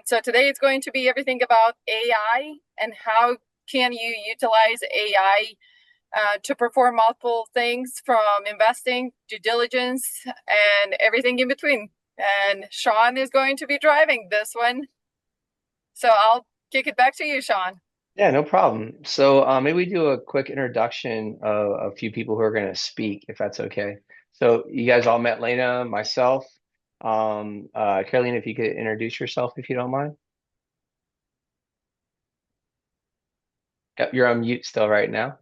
So today it's going to be everything about AI and how can you utilize AI to perform multiple things from investing, due diligence, and everything in between. And Sean is going to be driving this one. So I'll kick it back to you, Sean. Yeah, no problem. So maybe we do a quick introduction of a few people who are going to speak, if that's okay. So you guys all met Lena, myself. Caroline, if you could introduce yourself, if you don't mind. Yep, you're on mute still right now.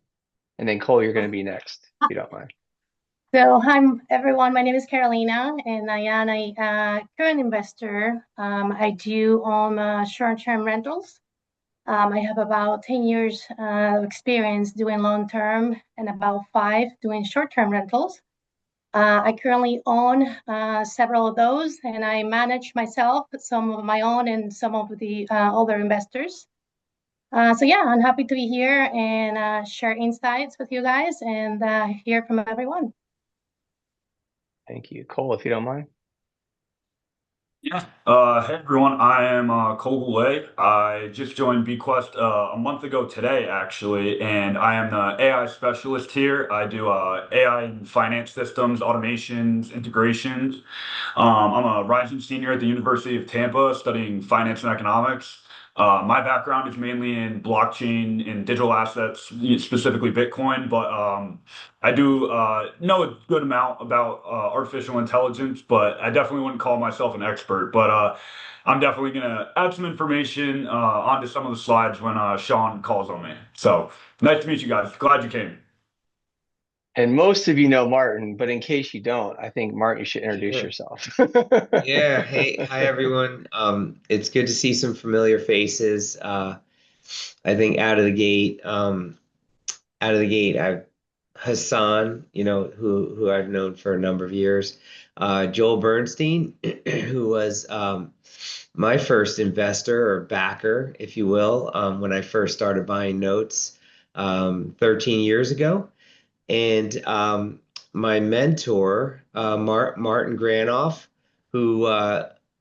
And then Cole, you're going to be next, if you don't mind. So, hi everyone. My name is Carolina, and I am a current investor. I do own short-term rentals. I have about 10 years of experience doing long-term and about 5 doing short-term rentals. I currently own several of those, and I manage myself, some of my own and some of the other investors. So yeah, I'm happy to be here and share insights with you guys and hear from everyone. Thank you. Cole, if you don't mind. Yeah. Hey everyone, I am Cole Goulet. I just joined BQuest a month ago today, actually, and I am the AI specialist here. I do AI and finance systems, automations, integrations. I'm a rising senior at the University of Tampa studying finance and economics. My background is mainly in blockchain and digital assets, specifically Bitcoin, but I do know a good amount about artificial intelligence, but I definitely wouldn't call myself an expert. But I'm definitely going to add some information onto some of the slides when Sean calls on me. So nice to meet you guys. Glad you came. And most of you know Martin, but in case you don't, I think Martin, you should introduce Sure. yourself. Yeah. Hey, hi everyone. It's good to see some familiar faces. I think out of the gate, I've Hassan, who I've known for a number of years. Joel Bernstein, who was my first investor or backer, if you will, when I first started buying notes 13 years ago. And my mentor, Martin Granoff, who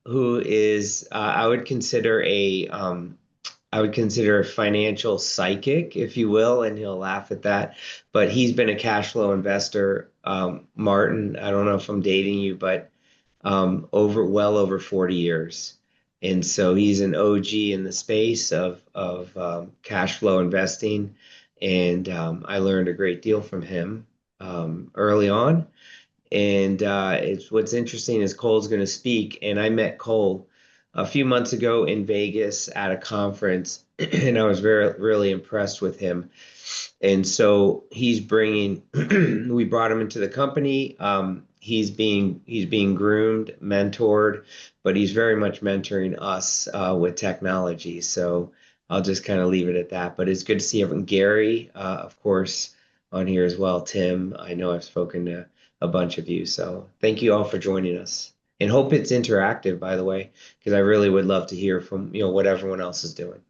who is I would consider a financial psychic, if you will, and he'll laugh at that. But he's been a cash flow investor. Martin, I don't know if I'm dating you, but over 40 years. And so he's an OG in the space of cash flow investing. And I learned a great deal from him early on. And it's what's interesting is Cole's going to speak, and I met Cole a few months ago in Vegas at a conference, and I was really impressed with him. And so he's bringing, we brought him into the company. He's being groomed, mentored, but he's very much mentoring us with technology. So I'll just kind of leave it at that. But it's good to see everyone. Gary, of course, on here as well. Tim, I know I've spoken to a bunch of you. So thank you all for joining us. And hope it's interactive, by the way, because I really would love to hear from, what everyone else is doing.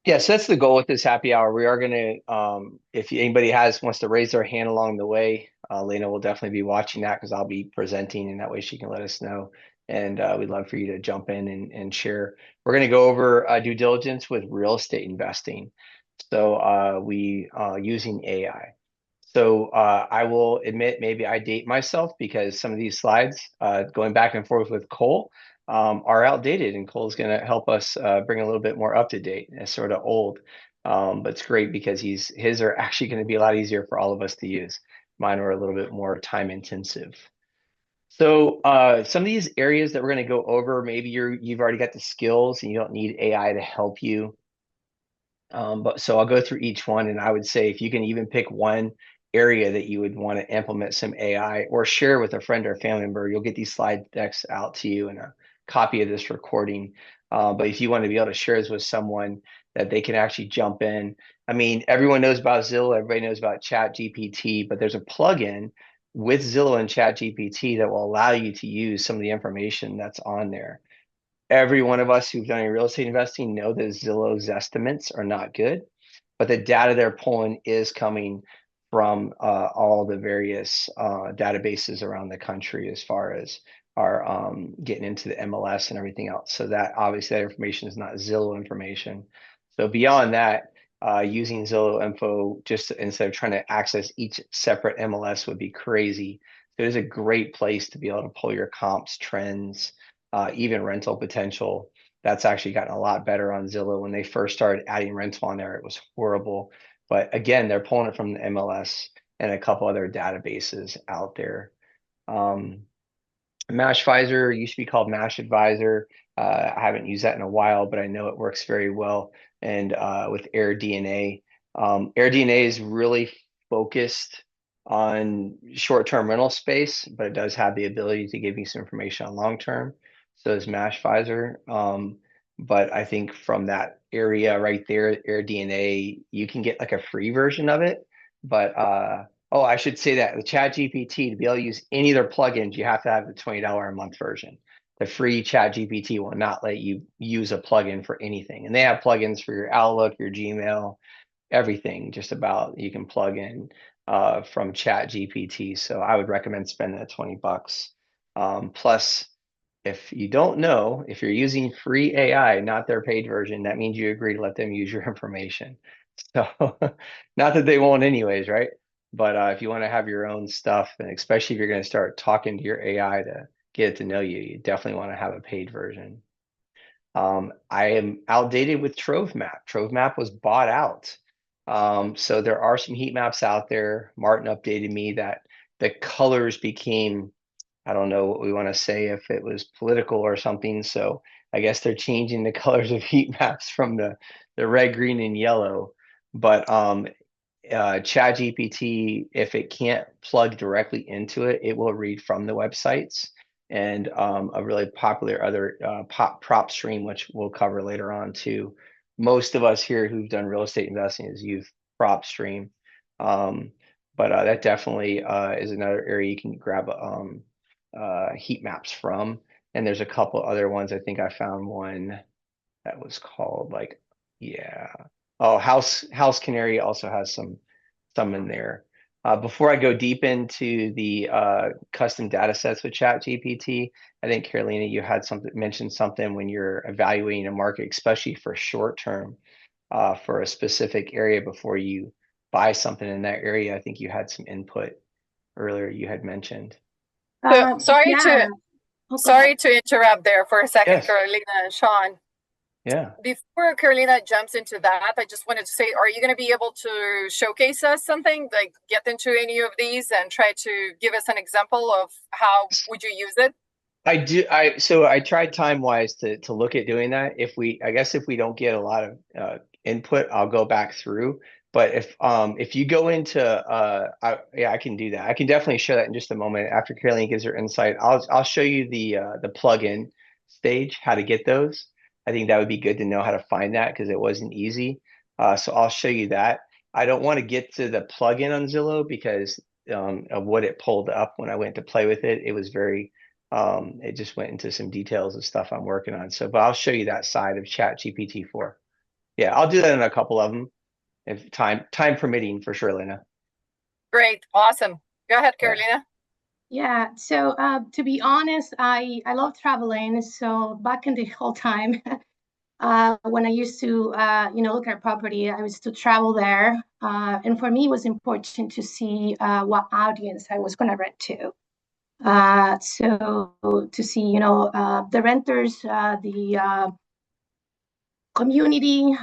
Yes, that's the goal with this happy hour. We are going to, if anybody wants to raise their hand along the way, Lena will definitely be watching that because I'll be presenting, and that way she can let us know. And we'd love for you to jump in and share. We're going to go over due diligence with real estate investing. So we using AI. So I will admit maybe I date myself because some of these slides going back and forth with Cole are outdated, and Cole's going to help us bring a little bit more up to date. It's sort of old, but it's great because his are actually going to be a lot easier for all of us to use. Mine are a little bit more time intensive. So some of these areas that we're going to go over, maybe you've already got the skills and you don't need AI to help you. But so I'll go through each one, and I would say if you can even pick one area that you would want to implement some AI or share with a friend or family member, you'll get these slide decks out to you and a copy of this recording. But if you want to be able to share this with someone that they can actually jump in. I mean, everyone knows about Zillow, everybody knows about Chat GPT, but there's a plugin with Zillow and Chat GPT that will allow you to use some of the information that's on there. Every one of us who've done any real estate investing know that Zillow's estimates are not good, but the data they're pulling is coming from all the various databases around the country as far as getting into the MLS and everything else. So that obviously that information is not Zillow information. So beyond that, using Zillow info just instead of trying to access each separate MLS would be crazy. So it is a great place to be able to pull your comps, trends, even rental potential. That's actually gotten a lot better on Zillow. When they first started adding rental on there, it was horrible. But again, they're pulling it from the MLS and a couple other databases out there. Mashvisor used to be called Mash Advisor. I haven't used that in a while, but I know it works very well. And with AirDNA, AirDNA is really focused on short-term rental space, but it does have the ability to give you some information on long-term. So is Mashvisor. But I think from that area right there, AirDNA, you can get like a free version of it. But oh, I should say that the ChatGPT, to be able to use any of their plugins, you have to have the $20 a month version. The free ChatGPT will not let you use a plugin for anything. And they have plugins for your Outlook, your Gmail, everything just about you can plug in from ChatGPT. So I would recommend spending the $20. Plus, if you don't know, if you're using free AI, not their paid version, that means you agree to let them use your information. So not that they won't anyways, right? But if you want to have your own stuff, and especially if you're going to start talking to your AI to get it to know you, you definitely want to have a paid version. I am outdated with Trove Map. Trove Map was bought out. So there are some heat maps out there. Martin updated me that the colors became, I don't know what we want to say, if it was political or something. So I guess they're changing the colors of heat maps from the red, green, and yellow. But ChatGPT, if it can't plug directly into it, it will read from the websites. And a really popular other prop stream, which we'll cover later on too. Most of us here who've done real estate investing is use prop stream. But that definitely is another area you can grab heat maps from. And there's a couple other ones. I think I found one that was called like, yeah. Oh, House Canary also has some in there. Before I go deep into the custom data sets with ChatGPT, I think Carolina, you had mentioned something when you're evaluating a market, especially for short term, for a specific area before you buy something in that area. I think you had some input earlier you had mentioned. So, Yeah. sorry to interrupt there for a second, Yes. Carolina and Sean. Yeah. Before Carolina jumps into that, I just wanted to say, are you going to be able to showcase us something, like get into any of these and try to give us an example of how would you use it? I do. So I tried time wise to look at doing that. I guess if we don't get a lot of input, I'll go back through. But if you go into I can do that. I can definitely show that in just a moment after Caroline gives her insight. I'll show you the plugin stage, how to get those. I think that would be good to know how to find that because it wasn't easy. So I'll show you that. I don't want to get to the plugin on Zillow because of what it pulled up when I went to play with it. It was very it just went into some details of stuff I'm working on. So, but I'll show you that side of ChatGPT 4. Yeah, I'll do that in a couple of them if time permitting for sure, Lena. Great. Awesome. Go ahead, Carolina. Yeah, so to be honest, I love traveling. So back in the whole time, when I used to look at property, I used to travel there. And for me, it was important to see what audience I was going to rent to. So to see, the renters, the community.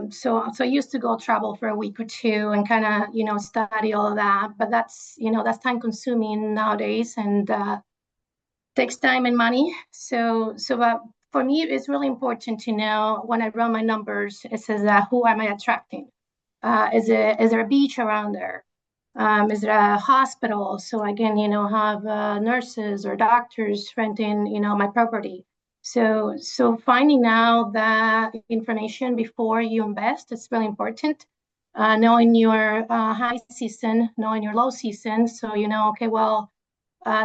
So I used to go travel for a week or two and kind of, study all of that. But that's time consuming nowadays and takes time and money. So for me, it's really important to know when I run my numbers, it says, who am I attracting? Is there a beach around there? Is there a hospital? So I can, have nurses or doctors renting, my property. So finding out that information before you invest is really important. Knowing your high season, knowing your low season. So, okay, well,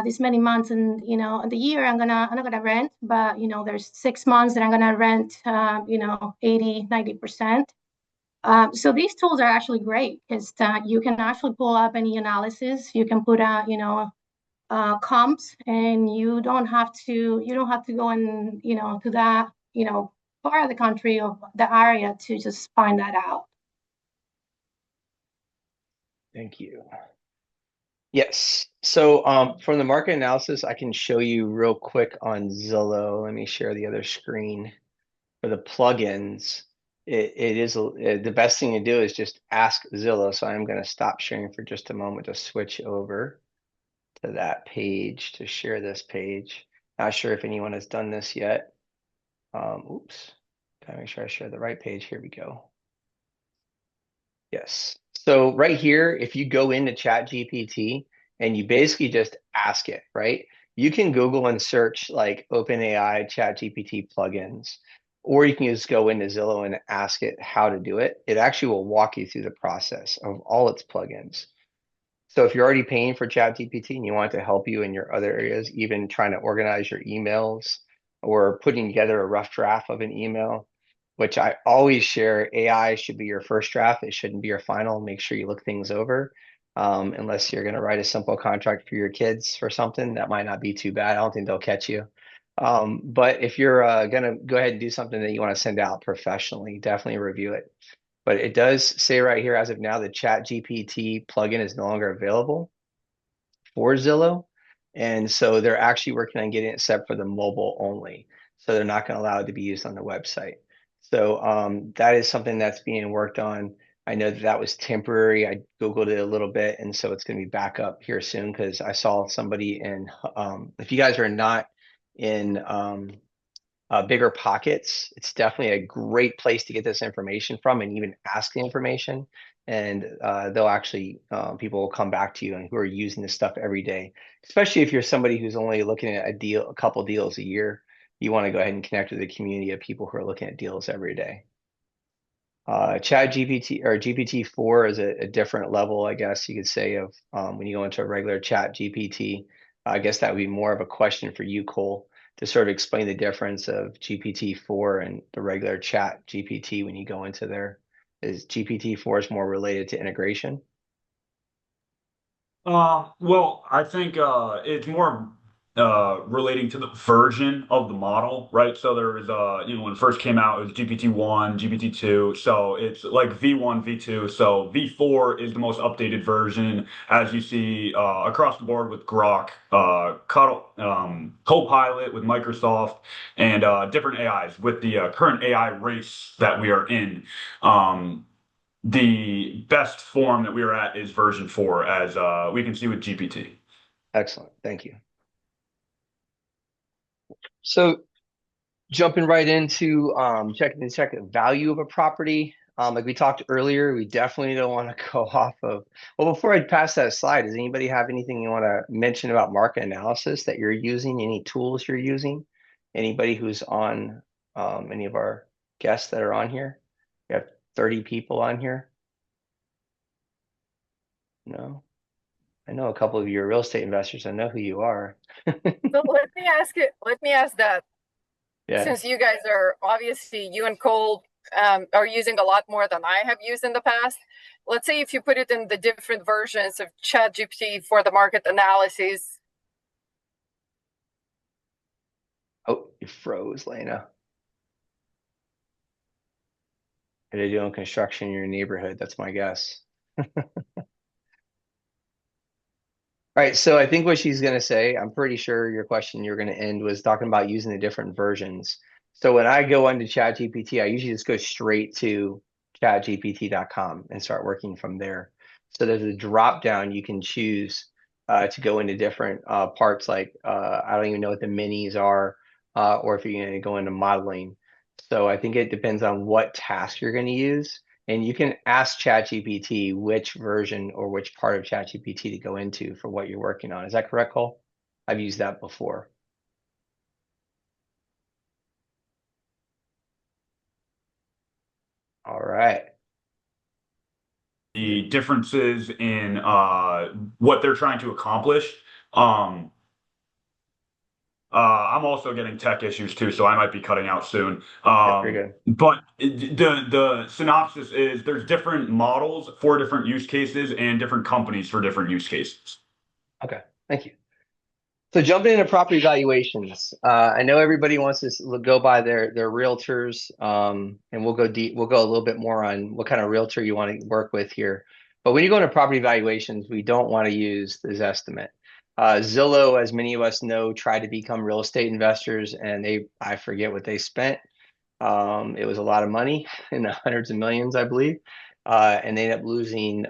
this many months in the year I'm not gonna rent, but there's 6 months that I'm gonna rent 80-90%. So these tools are actually great because you can actually pull up any analysis. You can put comps, and you don't have to go in, to that, part of the country or the area to just find that out. Thank you. Yes. So from the market analysis, I can show you real quick on Zillow. Let me share the other screen. For the plugins, it is the best thing to do is just ask Zillow. So I'm going to stop sharing for just a moment to switch over to that page to share this page. Not sure if anyone has done this yet. Oops. Gotta make sure I share the right page. Here we go. Yes. So right here, if you go into ChatGPT and you basically just ask it, right? You can Google and search like OpenAI ChatGPT plugins, or you can just go into Zillow and ask it how to do it. It actually will walk you through the process of all its plugins. So if you're already paying for ChatGPT and you want it to help you in your other areas, even trying to organize your emails or putting together a rough draft of an email, which I always share, AI should be your first draft. It shouldn't be your final. Make sure you look things over. Unless you're going to write a simple contract for your kids for something, that might not be too bad. I don't think they'll catch you. But if you're going to go ahead and do something that you want to send out professionally, definitely review it. But it does say right here, as of now, the ChatGPT plugin is no longer available for Zillow. And so they're actually working on getting it set for the mobile only. So they're not going to allow it to be used on the website. So that is something that's being worked on. I know that that was temporary. I Googled it a little bit, and so it's going to be back up here soon because I saw somebody in, if you guys are not in Bigger Pockets, it's definitely a great place to get this information from and even ask the information. And they'll actually, people will come back to you and who are using this stuff every day, especially if you're somebody who's only looking at a couple deals a year. You want to go ahead and connect with a community of people who are looking at deals every day. Chat GPT or GPT-4 is a different level, I guess you could say, of when you go into a regular Chat GPT. I guess that would be more of a question for you, Cole, to sort of explain the difference of GPT-4 and the regular Chat GPT when you go into there. Is GPT-4 is more related to integration? Well, I think it's more relating to the version of the model, right? So there was when it first came out, it was GPT-1, GPT-2. So it's like V1, V2. So V4 is the most updated version, as you see across the board with Grok, Copilot with Microsoft, and different AIs with the current AI race that we are in. The best form that we are at is version 4, as we can see with GPT. Excellent. Thank you. So jumping right into checking the value of a property. Like we talked earlier, we definitely don't want to go off of. Well, before I pass that slide, does anybody have anything you want to mention about market analysis that you're using? Any tools you're using? Anybody who's on any of our guests that are on here? We have 30 people on here. No, I know a couple of you are real estate investors. I know who you are. So let me ask that. Yeah. Since you guys are obviously, you and Cole are using a lot more than I have used in the past. Let's say if you put it in the different versions of ChatGPT for the market analysis. Oh, you froze, Lena. Are they doing construction in your neighborhood? That's my guess. All right, so I think what she's going to say, I'm pretty sure your question you're going to end was talking about using the different versions. So when I go into ChatGPT, I usually just go straight to chatgpt.com and start working from there. So there's a drop down you can choose to go into different parts, like I don't even know what the minis are, or if you're going to go into modeling. So I think it depends on what task you're going to use. And you can ask ChatGPT which version or which part of ChatGPT to go into for what you're working on. Is that correct, Cole? I've used that before. All right. The differences in what they're trying to accomplish. I'm also getting tech issues too, so I might be cutting out soon. Very good. But the synopsis is there's different models for different use cases and different companies for different use cases. Okay, thank you. So jumping into property valuations, I know everybody wants to go by their realtors, and we'll go deep. We'll go a little bit more on what kind of realtor you want to work with here. But when you go into property valuations, we don't want to use this estimate. Zillow, as many of us know, tried to become real estate investors, and I forget what they spent. It was a lot of money in the hundreds of millions, I believe, and they ended up losing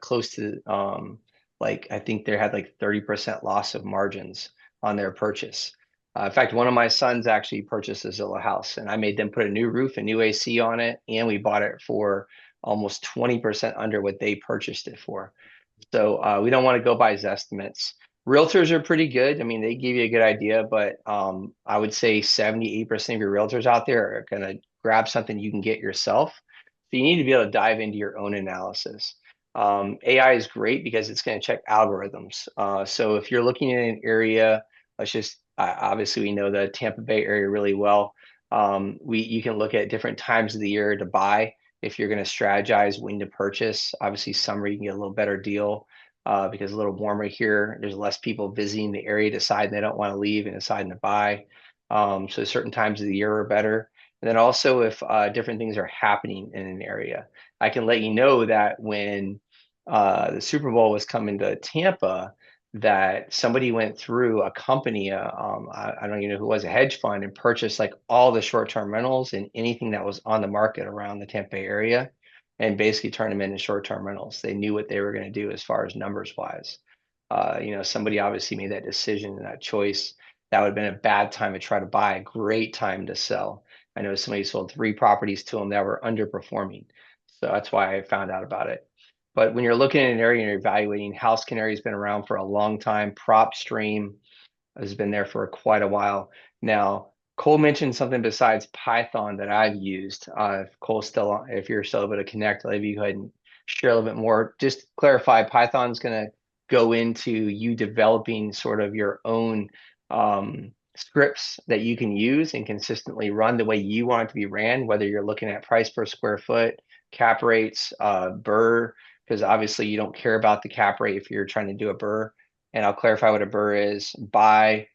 close to like I think they had like 30% loss of margins on their purchase. In fact, one of my sons actually purchased a Zillow house, and I made them put a new roof and new AC on it, and we bought it for almost 20% under what they purchased it for. So we don't want to go by his estimates. Realtors are pretty good. I mean, they give you a good idea, but I would say 78% of your realtors out there are going to grab something you can get yourself. So you need to be able to dive into your own analysis. AI is great because it's going to check algorithms. So if you're looking in an area, obviously we know the Tampa Bay area really well. You can look at different times of the year to buy if you're going to strategize when to purchase. Obviously, summer you can get a little better deal because it's a little warmer here. There's less people visiting the area, deciding they don't want to leave and deciding to buy. So certain times of the year are better. And then also if different things are happening in an area. I can let you know that when the Super Bowl was coming to Tampa, that somebody went through a company, I don't even know who it was, a hedge fund, and purchased like all the short-term rentals and anything that was on the market around the Tampa Bay area, and basically turned them into short-term rentals. They knew what they were going to do as far as numbers wise. Somebody obviously made that decision and that choice. That would have been a bad time to try to buy, a great time to sell. I know somebody sold 3 properties to them that were underperforming. So that's why I found out about it. But when you're looking at an area and you're evaluating, House Canary has been around for a long time. PropStream has been there for quite a while. Now, Cole mentioned something besides Python that I've used. If you're still able to connect, I'll let you go ahead and share a little bit more. Just clarify, Python's going to go into you developing sort of your own scripts that you can use and consistently run the way you want it to be ran, whether you're looking at price per square foot, cap rates, BRRRR, because obviously you don't care about the cap rate if you're trying to do a BRRRR. And I'll clarify what a BRRRR is: buy,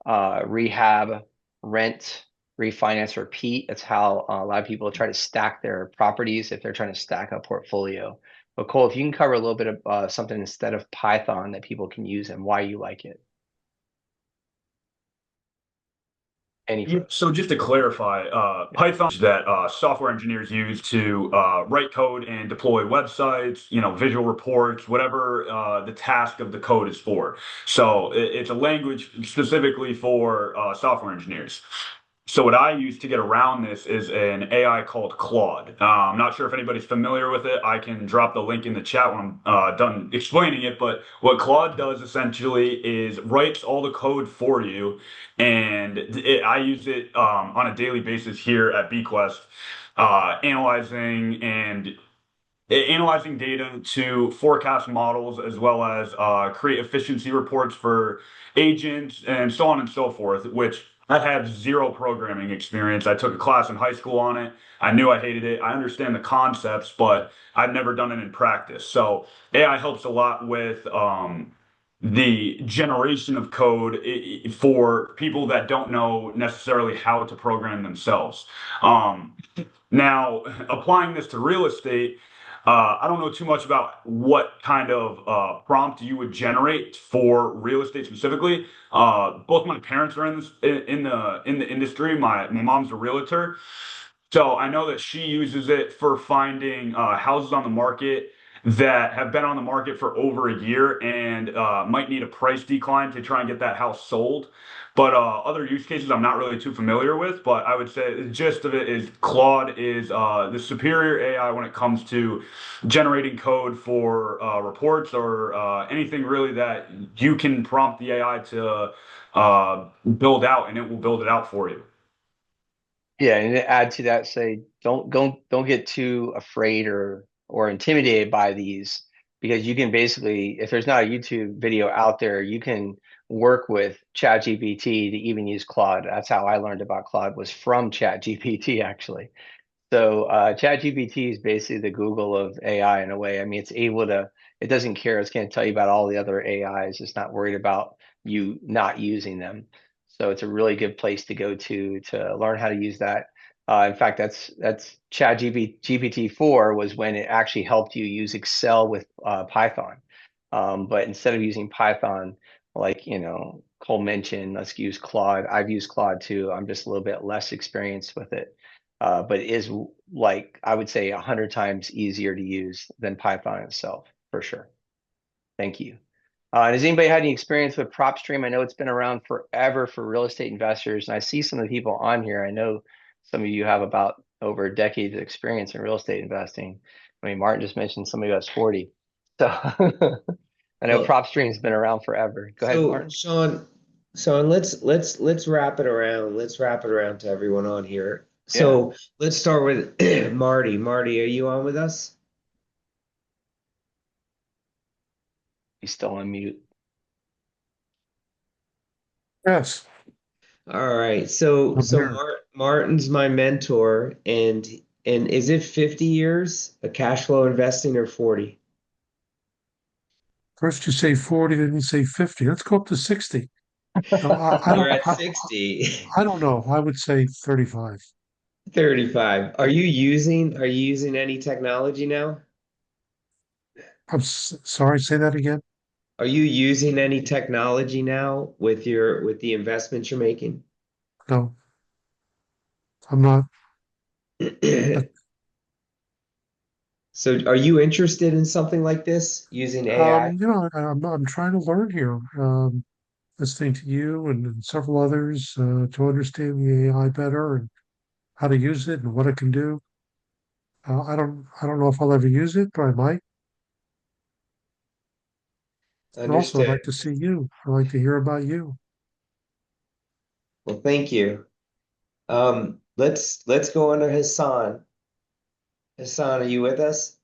rehab, rent, refinance, repeat. That's how a lot of people try to stack their properties if they're trying to stack a portfolio. But Cole, if you can cover a little bit of something instead of Python that people can use and why you like it. So just to clarify, Python is that software engineers use to write code and deploy websites, visual reports, whatever the task of the code is for. So it's a language specifically for software engineers. So what I use to get around this is an AI called Claude. I'm not sure if anybody's familiar with it. I can drop the link in the chat when I'm done explaining it. But what Claude does essentially is writes all the code for you, and I use it on a daily basis here at BQuest, analyzing data to forecast models as well as create efficiency reports for agents and so on and so forth, which I have zero programming experience. I took a class in high school on it. I knew I hated it. I understand the concepts, but I've never done it in practice. So AI helps a lot with the generation of code for people that don't know necessarily how to program themselves. Now, applying this to real estate, I don't know too much about what kind of prompt you would generate for real estate specifically. Both my parents are in the industry. My mom's a realtor, so I know that she uses it for finding houses on the market that have been on the market for over a year and might need a price decline to try and get that house sold. But other use cases I'm not really too familiar with. But I would say the gist of it is Claude is the superior AI when it comes to generating code for reports or anything really that you can prompt the AI to build out, and it will build it out for you. Yeah, and to add to that, say don't get too afraid or intimidated by these, because you can basically, if there's not a YouTube video out there, you can work with ChatGPT to even use Claude. That's how I learned about Claude, was from ChatGPT actually. So ChatGPT is basically the Google of AI in a way. I mean, it doesn't care. It's going to tell you about all the other AIs. It's not worried about you not using them. So it's a really good place to go to learn how to use that. In fact, that's GPT-4 was when it actually helped you use Excel with Python. But instead of using Python, like Cole mentioned, let's use Claude. I've used Claude too. I'm just a little bit less experienced with it, but it is, like, I would say 100 times easier to use than Python itself, for sure. Thank you. Has anybody had any experience with PropStream? I know it's been around forever for real estate investors, and I see some of the people on here. I know some of you have about over a decade of experience in real estate investing. I mean, Martin just mentioned somebody who has 40. So I know Well, PropStream's been around forever. Go ahead, so Martin. Sean, let's wrap it around. Let's wrap it around to everyone on here. Yeah, So let's start with Marty. Marty, are you on with us? he's still on mute. Yes, All right. So I'm here. Martin's my mentor, and is it 50 years a cash flow investing or 40? First you say 40, then you say 50. Let's go up to 60. No, You're at 60. I don't know. I would say 35. 35. Are you using any technology now? Sorry, say that again. Are you using any technology now with the investments you're making? No, I'm not. But, So are you interested in something like this using AI? I'm trying to learn here. Listening to you and several others to understand the AI better and how to use it and what it can do. I don't know if I'll ever use it, but I might. And also, I'd like Understood. to see you. I'd like to hear about you. Well, thank you. Let's go on to Hassan. Hassan, are you with us?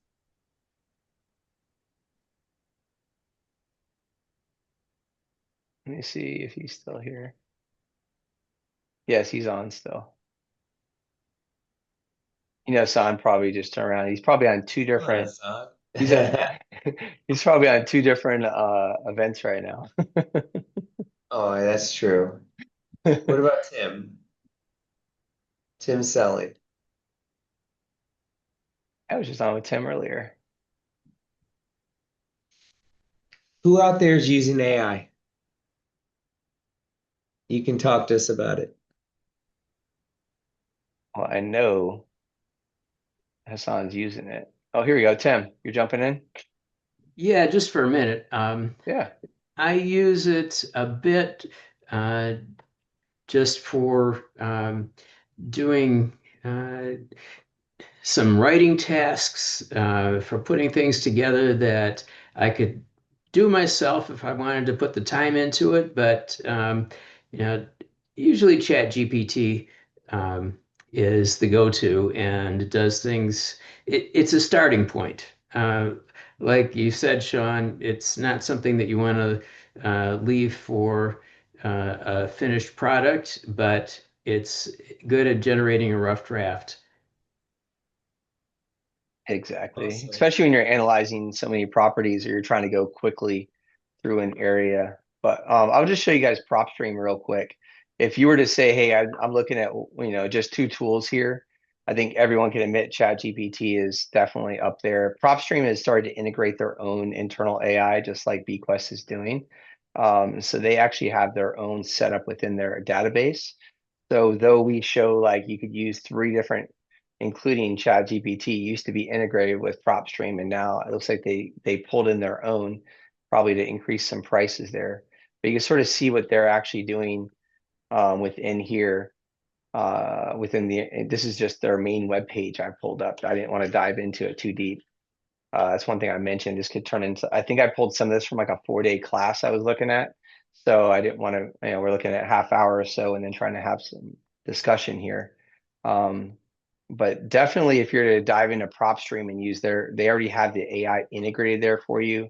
Let me see if he's still here. Yes, he's on still. San probably just turned around. He's probably on two Come on, different. Hassan. He's he's probably on two different events right now. Oh, that's true. What about Tim? Tim Selly. I was just on with Tim earlier. Who out there is using AI? You can talk to us about it. Well, I know Hassan's using it. Oh, here we go. Tim, you're jumping in? Yeah, just for a minute. Yeah. I use it a bit just for doing some writing tasks, for putting things together that I could do myself if I wanted to put the time into it. But you know, usually ChatGPT is the go-to, and it does things. It's a starting point. Like you said, Sean, it's not something that you want to leave for a finished product, but it's good at generating a rough draft. Exactly. Awesome. Especially when you're analyzing so many properties or you're trying to go quickly through an area. But I'll just show you guys PropStream real quick. If you were to say, hey, I'm looking at, just two tools here, I think everyone can admit ChatGPT is definitely up there. PropStream has started to integrate their own internal AI, just like BQuest is doing. So they actually have their own setup within their database. So though we show like you could use three different, including ChatGPT, used to be integrated with PropStream, and now it looks like they pulled in their own, probably to increase some prices there. But you can sort of see what they're actually doing within here. This is just their main web page I pulled up. I didn't want to dive into it too deep. That's one thing I mentioned. This could turn into, I think I pulled some of this from like a 4-day class I was looking at. So I didn't want to, we're looking at half hour or so and then trying to have some discussion here. But definitely if you're to dive into PropStream and use they already have the AI integrated there for you.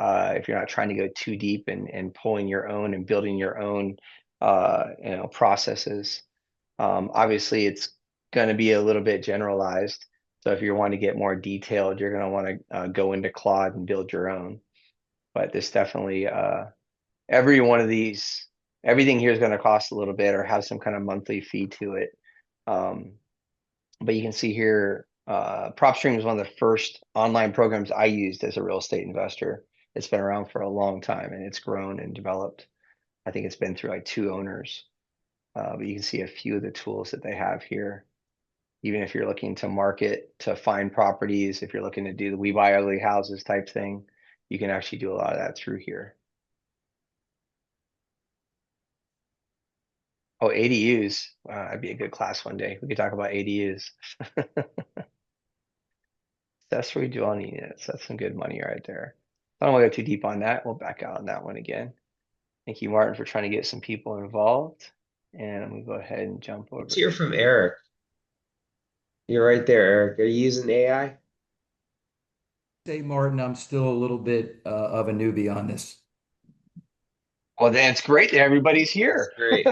If you're not trying to go too deep and pulling your own and building your own, processes. Obviously it's going to be a little bit generalized. So if you want to get more detailed, you're going to want to go into Claude and build your own. But this definitely every one of these, everything here is going to cost a little bit or have some kind of monthly fee to it. But you can see here, PropStream was one of the first online programs I used as a real estate investor. It's been around for a long time and it's grown and developed. I think it's been through like 2 owners. But you can see a few of the tools that they have here. Even if you're looking to market, to find properties, if you're looking to do the We Buy Ugly Houses type thing, you can actually do a lot of that through here. Oh, ADUs. Wow, that'd be a good class one day. We could talk about ADUs. Accessory dwelling units. That's some good money right there. I don't want to go too deep on that. We'll back out on that one again. Thank you, Martin, for trying to get some people involved. And I'm going to go ahead and jump over. Let's hear from Eric. You're right there, Eric. Are you using AI? Say, Martin, I'm still a little bit of a newbie on this. Well, then it's great that everybody's here. Great.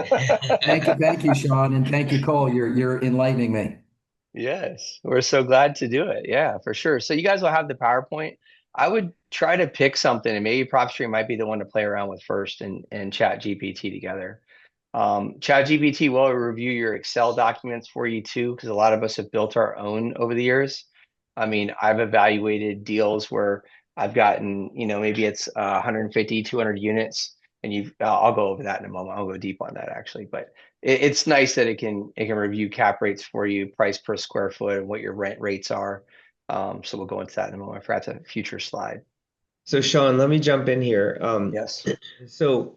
Thank you, Sean, and thank you, Cole. You're enlightening me. Yes, we're so glad to do it. Yeah, for sure. So you guys will have the PowerPoint. I would try to pick something, and maybe PropStream might be the one to play around with first and Chat GPT together. Chat GPT will review your Excel documents for you too, because a lot of us have built our own over the years. I mean, I've evaluated deals where I've gotten, maybe it's 150, 200 units, and I'll go over that in a moment. I'll go deep on that actually, but it's nice that it can review cap rates for you, price per square foot, and what your rent rates are. So we'll go into that in a moment. I forgot a future slide. So Sean, let me jump in here. Yes. So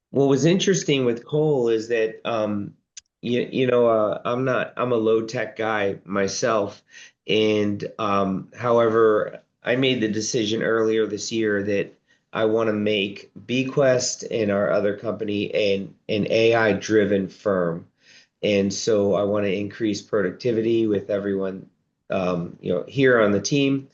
what was interesting with Cole is that I'm a low tech guy myself, and however, I made the decision earlier this year that I want to make BQuest and our other company an AI driven firm, and so I want to increase productivity with everyone here on the team,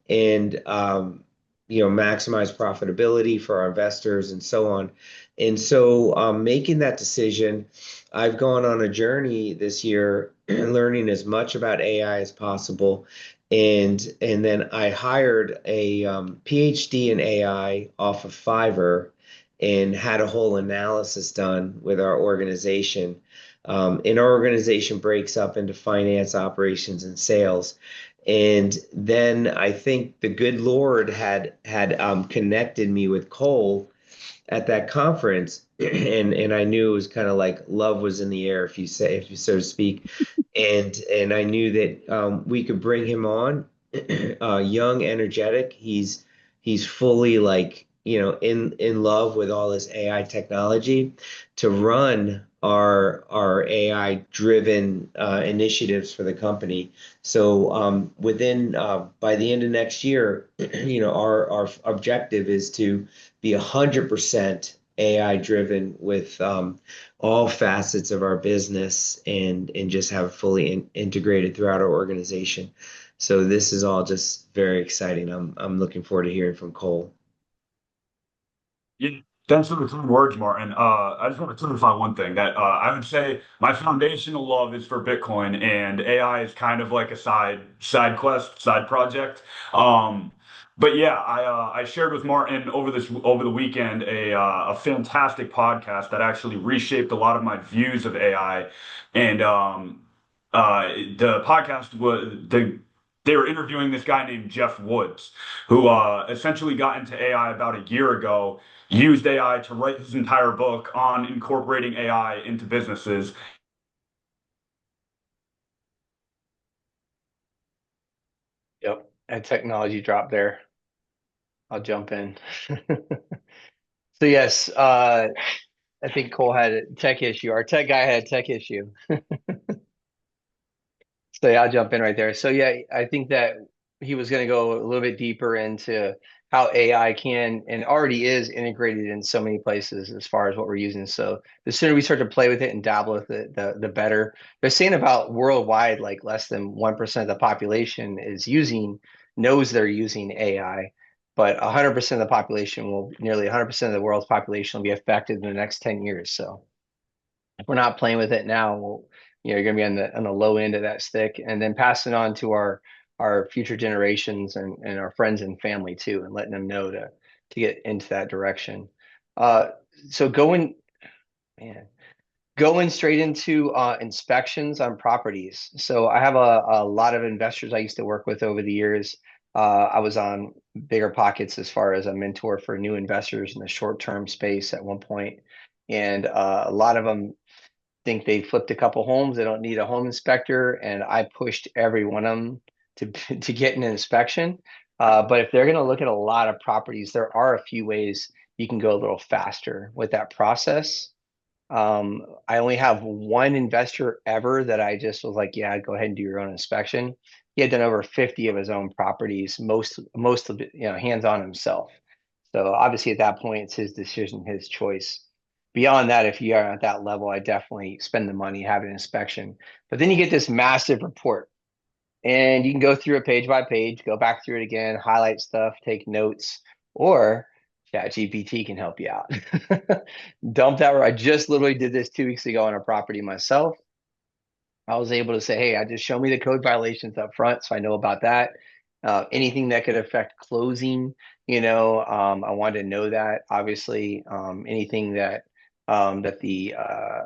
and maximize profitability for our investors and so on. And so making that decision, I've gone on a journey this year learning as much about AI as possible. And then I hired a PhD in AI off of Fiverr and had a whole analysis done with our organization. And our organization breaks up into finance, operations, and sales. And then I think the good Lord had connected me with Cole at that conference, and I knew it was kind of like love was in the air, if you so to speak, and I knew that we could bring him on, young, energetic. He's fully like in love with all this AI technology to run our AI driven initiatives for the company. So within by the end of next year, our objective is to be 100% AI driven with all facets of our business and just have it fully integrated throughout our organization. So this is all just very exciting. I'm looking forward to hearing from Cole. Yeah, thanks for the kind words, Martin. I just want to clarify one thing that I would say my foundational love is for Bitcoin, and AI is kind of like a side quest, side project. Um, but yeah, I shared with Martin over the weekend a fantastic podcast that actually reshaped a lot of my views of AI, and the podcast they were interviewing this guy named Jeff Woods, who essentially got into AI about a year ago, used AI to write his entire book on incorporating AI into businesses. Yep. And technology drop there. I'll jump in. So yes, I think Cole had a tech issue. Our tech guy had a tech issue. So yeah, I'll jump in right there. So yeah, I think that he was going to go a little bit deeper into how AI can and already is integrated in so many places as far as what we're using. So the sooner we start to play with it and dabble with it, the better. They're saying about worldwide, like less than 1% of the population knows they're using AI, but 100% of the population nearly 100% of the world's population will be affected in the next 10 years. So if we're not playing with it now, you're going to be on the low end of that stick, and then passing on to our future generations and our friends and family too, and letting them know to get into that direction. So going straight into inspections on properties. So I have a lot of investors I used to work with over the years. I was on Bigger Pockets as far as a mentor for new investors in the short-term space at one point. And a lot of them think they flipped a couple homes. They don't need a home inspector. And I pushed every one of them to, to get an inspection. But if they're going to look at a lot of properties, there are a few ways you can go a little faster with that process. I only have one investor ever that I just was like, yeah, go ahead and do your own inspection. He had done over 50 of his own properties, most of it, hands on himself. So obviously at that point, it's his decision, his choice. Beyond that, if you are at that level, I definitely spend the money, have an inspection. But then you get this massive report, and you can go through it page by page, go back through it again, highlight stuff, take notes, or ChatGPT can help you out. Dump that. I just literally did this 2 weeks ago on a property myself. I was able to say, hey, I just show me the code violations up front, so I know about that. Anything that could affect closing, I wanted to know that. Obviously, anything that the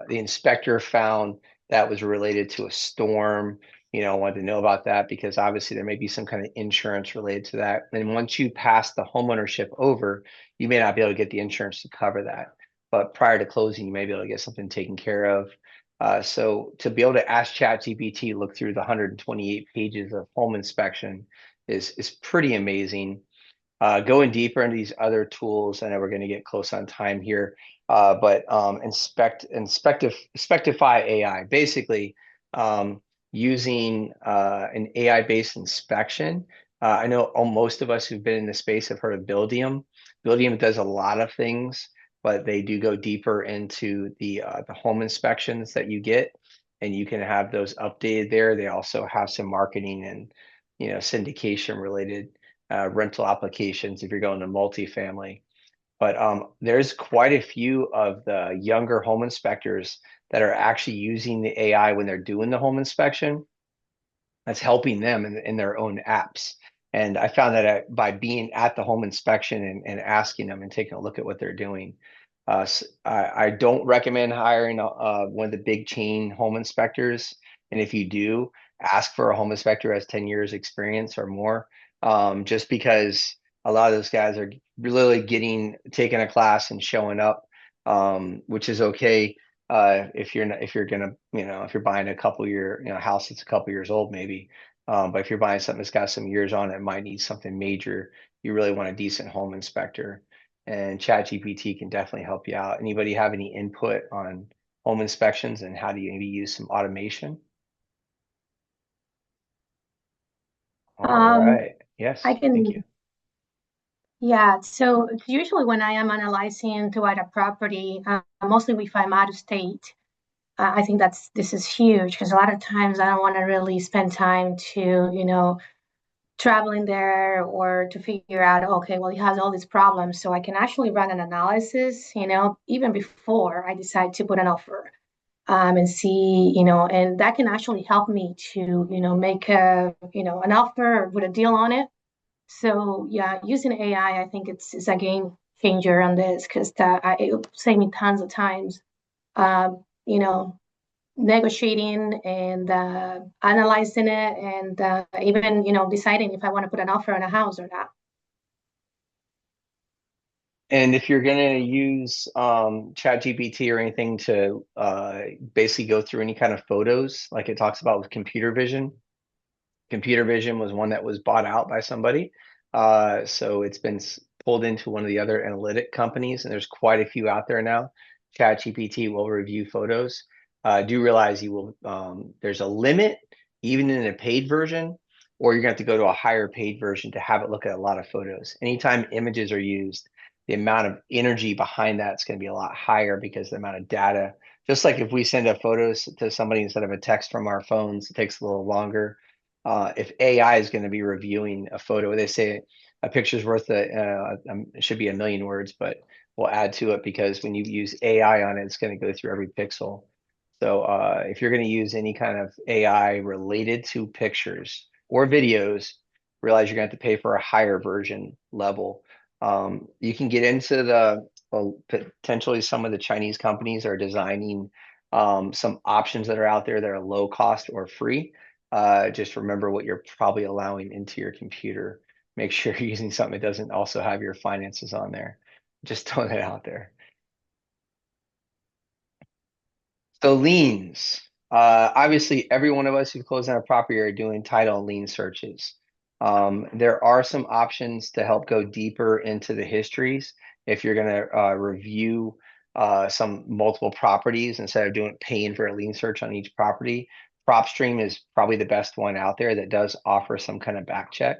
inspector found that was related to a storm, I wanted to know about that because obviously there may be some kind of insurance related to that. And once you pass the homeownership over, you may not be able to get the insurance to cover that. But prior to closing, you may be able to get something taken care of. So to be able to ask ChatGPT, look through the 128 pages of home inspection is pretty amazing. Going deeper into these other tools, I know we're going to get close on time here, but Inspectify AI, basically using an AI-based inspection. I know most of us who've been in the space have heard of Buildium. Buildium does a lot of things, but they do go deeper into the home inspections that you get, and you can have those updated there. They also have some marketing and syndication related rental applications if you're going to multifamily. But there's quite a few of the younger home inspectors that are actually using the AI when they're doing the home inspection. That's helping them in their own apps. And I found that by being at the home inspection and asking them and taking a look at what they're doing. I don't recommend hiring one of the big chain home inspectors. And if you do, ask for a home inspector who has 10 years experience or more, just because a lot of those guys are really taking a class and showing up, which is okay. If you're buying a couple year, house that's a couple years old, maybe. But if you're buying something that's got some years on it, it might need something major. You really want a decent home inspector, and ChatGPT can definitely help you out. Anybody have any input on home inspections and how do you maybe use some automation? All right. Yes. I Thank you. can, yeah. So usually when I am analyzing to add a property, mostly if I'm out of state, I think this is huge because a lot of times I don't want to really spend time to, traveling there or to figure out, okay, well, he has all these problems. So I can actually run an analysis, even before I decide to put an offer, and see, and that can actually help me to, make an offer or put a deal on it. So yeah, using AI, I think it's a game changer on this because it will save me tons of times, uh, you know, negotiating and analyzing it and even deciding if I want to put an offer on a house or not. And if you're going to use ChatGPT or anything to basically go through any kind of photos, like it talks about with computer vision, computer vision was one that was bought out by somebody. So it's been pulled into one of the other analytic companies, and there's quite a few out there now. ChatGPT will review photos. Do realize there's a limit, even in a paid version, or you're going to have to go to a higher paid version to have it look at a lot of photos. Anytime images are used, the amount of energy behind that is going to be a lot higher because the amount of data. Just like if we send a photos to somebody instead of a text from our phones, it takes a little longer. If AI is going to be reviewing a photo, they say a picture's worth it should be a million words, but we'll add to it because when you use AI on it, it's going to go through every pixel. So if you're going to use any kind of AI related to pictures or videos, realize you're going to have to pay for a higher version level. You can get into well, potentially some of the Chinese companies are designing some options that are out there that are low cost or free. Just remember what you're probably allowing into your computer. Make sure you're using something that doesn't also have your finances on there. Just throwing it out there. So liens. Obviously, every one of us who's closing a property are doing title and lien searches. There are some options to help go deeper into the histories. If you're going to review some multiple properties instead of paying for a lien search on each property, PropStream is probably the best one out there that does offer some kind of back check.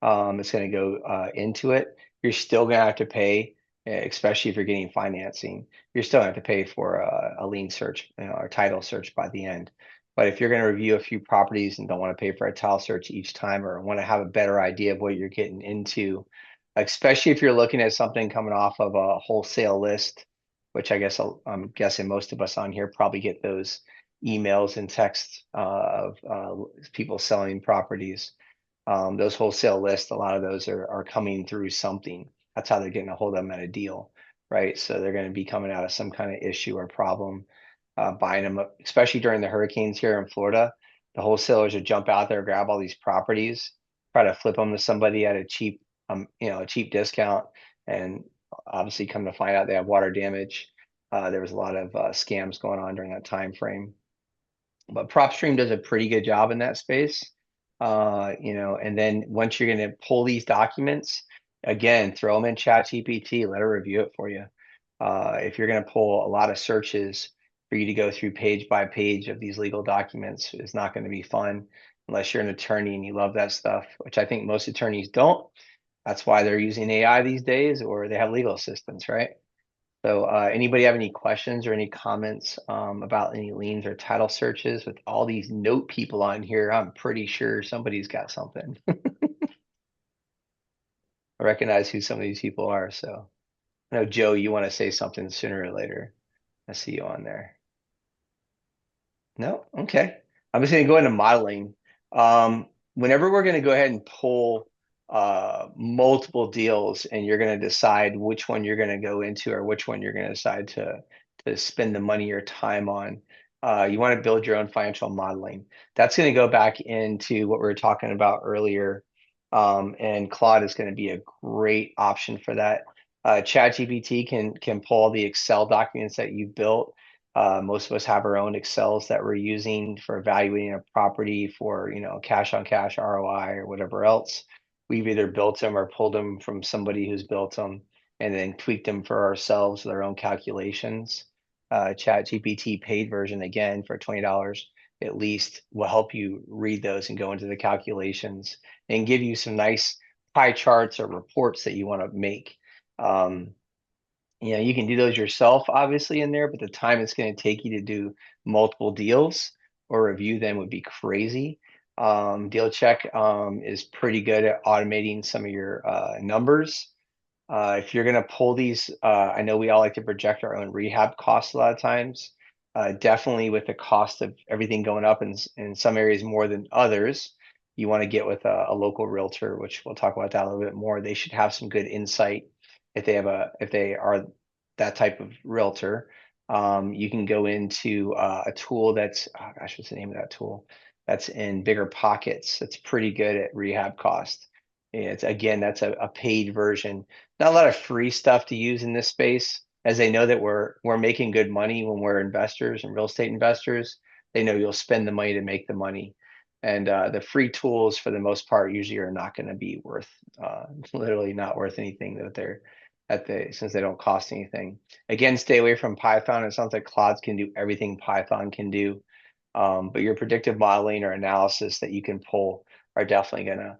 It's going to go into it. You're still going to have to pay, especially if you're getting financing. You're still going to have to pay for a lien search, or title search by the end. But if you're going to review a few properties and don't want to pay for a title search each time, or want to have a better idea of what you're getting into, especially if you're looking at something coming off of a wholesale list, which I guess I'm guessing most of us on here probably get those emails and texts of people selling properties. Those wholesale lists, a lot of those are coming through something. That's how they're getting a hold of them at a deal, right? So they're going to be coming out of some kind of issue or problem, buying them up, especially during the hurricanes here in Florida. The wholesalers would jump out there, grab all these properties, try to flip them to somebody at a cheap, a cheap discount, and obviously come to find out they have water damage. There was a lot of scams going on during that time frame. But PropStream does a pretty good job in that space. And then once you're going to pull these documents, again, throw them in ChatGPT, let her review it for you. If you're going to pull a lot of searches for you to go through page by page of these legal documents, is not going to be fun unless you're an attorney and you love that stuff, which I think most attorneys don't. That's why they're using AI these days, or they have legal assistants, right? So anybody have any questions or any comments about any liens or title searches? With all these note people on here, I'm pretty sure somebody's got something. I recognize who some of these people are. So I know, Joe, you want to say something sooner or later. I see you on there. No? Okay. I'm just going to go into modeling. Whenever we're going to go ahead and pull multiple deals, and you're going to decide which one you're going to go into or which one you're going to decide to spend the money or time on, you want to build your own financial modeling. That's going to go back into what we were talking about earlier. And Claude is going to be a great option for that. ChatGPT can pull all the Excel documents that you've built. Most of us have our own Excels that we're using for evaluating a property for, cash on cash ROI or whatever else. We've either built them or pulled them from somebody who's built them and then tweaked them for ourselves with our own calculations. ChatGPT paid version, again, for $20 at least, will help you read those and go into the calculations and give you some nice pie charts or reports that you want to make. You can do those yourself, obviously, in there, but the time it's going to take you to do multiple deals or review them would be crazy. Deal Check is pretty good at automating some of your numbers. If you're going to pull these, I know we all like to project our own rehab costs a lot of times. Definitely with the cost of everything going up in some areas more than others, you want to get with a local realtor, which we'll talk about that a little bit more. They should have some good insight if they are that type of realtor. You can go into a tool that's, oh gosh, what's the name of that tool? That's in Bigger Pockets. It's pretty good at rehab cost. That's a paid version. Not a lot of free stuff to use in this space, as they know that we're making good money when we're investors and real estate investors. They know you'll spend the money to make the money. And the free tools, for the most part, usually are not going to be worth, literally not worth anything since they don't cost anything. Again, stay away from Python. It sounds like Claude can do everything Python can do. But your predictive modeling or analysis that you can pull are definitely going to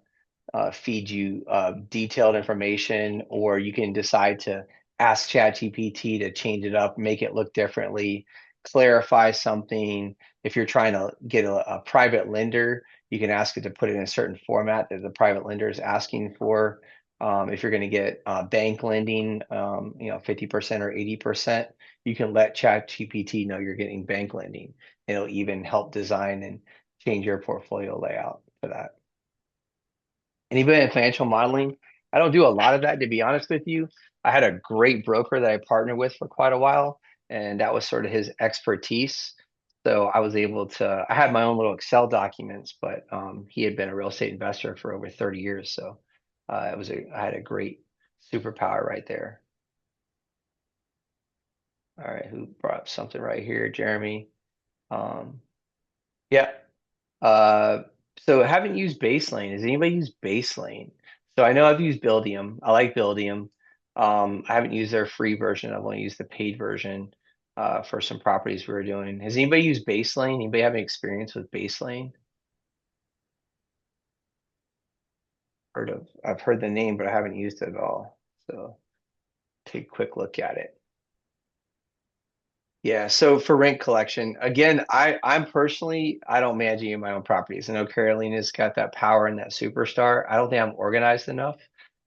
feed you detailed information, or you can decide to ask ChatGPT to change it up, make it look differently, clarify something. If you're trying to get a private lender, you can ask it to put it in a certain format that the private lender is asking for. If you're going to get bank lending, 50% or 80%, you can let ChatGPT know you're getting bank lending. It'll even help design and change your portfolio layout for that. Anybody in financial modeling I don't do a lot of that, to be honest with you. I had a great broker that I partnered with for quite a while, and that was sort of his expertise. So I was able to, I had my own little Excel documents, but he had been a real estate investor for over 30 years. So I had a great superpower right there. All right, who brought up something right here? Jeremy. Yeah. Uh, so I haven't used Baselane. Has anybody used Baselane? So I know I've used Buildium. I like Buildium. I haven't used their free version. I've only used the paid version for some properties we were doing. Has anybody used Baselane? Anybody have any experience with Baselane? I've heard the name, but I haven't used it at all. So take a quick look at it. Yeah, so for rent collection, again, I'm personally, I don't manage any of my own properties. I know Carolina's got that power and that superstar. I don't think I'm organized enough.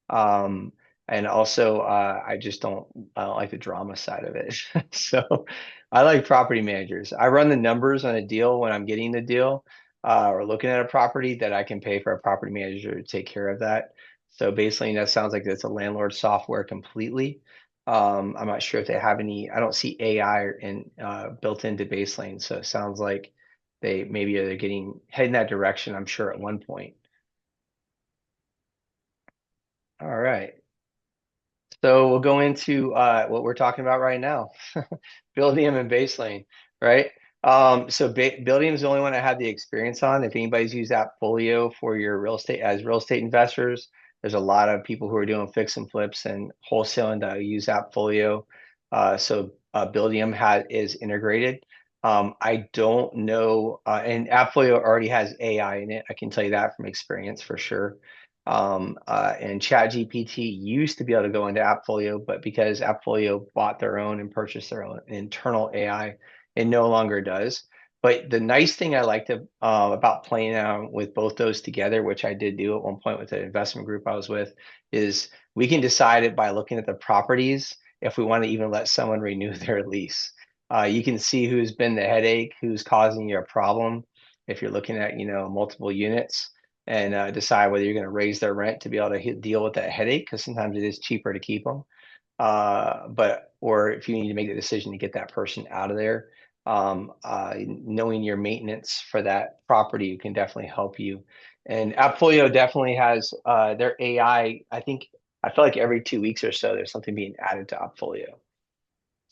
Um, and also I don't like the drama side of it. So I like property managers. I run the numbers on a deal when I'm getting the deal or looking at a property that I can pay for a property manager to take care of that. So basically that sounds like it's a landlord software completely. I'm not sure if they have any. I don't see AI built into Baselane, so it sounds like they're getting heading that direction. I'm sure at one point. All right, so we'll go into what we're talking about right now, Buildium and Baselane, right? So Buildium is the only one I have the experience on. If anybody's used Appfolio for your real estate as real estate investors, there's a lot of people who are doing fix and flips and wholesaling that use Appfolio. Buildium is integrated. I don't know, and Appfolio already has AI in it. I can tell you that from experience for sure. And ChatGPT used to be able to go into Appfolio, but because Appfolio bought their own and purchased their own internal AI, it no longer does. But the nice thing I liked about playing with both those together, which I did do at one point with the investment group I was with, is we can decide it by looking at the properties if we want to even let someone renew their lease. You can see who's been the headache, who's causing you a problem. If you're looking at, multiple units and decide whether you're going to raise their rent to be able to deal with that headache, because sometimes it is cheaper to keep them. Or if you need to make the decision to get that person out of there, knowing your maintenance for that property can definitely help you. And Appfolio definitely has their AI. I feel like every 2 weeks or so, there's something being added to Appfolio.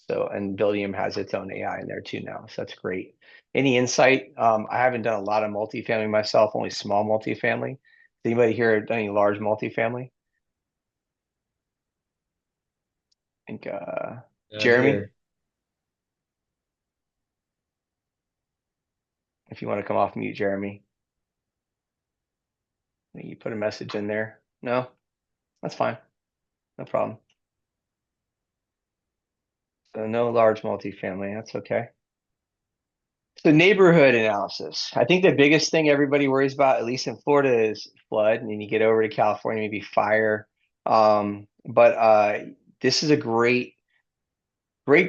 So, and Buildium has its own AI in there too now. So that's great. Any insight? I haven't done a lot of multifamily myself, only small multifamily. Has anybody here done any large multifamily? I think Jeremy, Here. if you want to come off mute, Jeremy. You put a message in there. No, that's fine. No problem. So no large multifamily. That's okay. So neighborhood analysis. I think the biggest thing everybody worries about, at least in Florida, is flood. And then you get over to California, maybe fire. But this is a great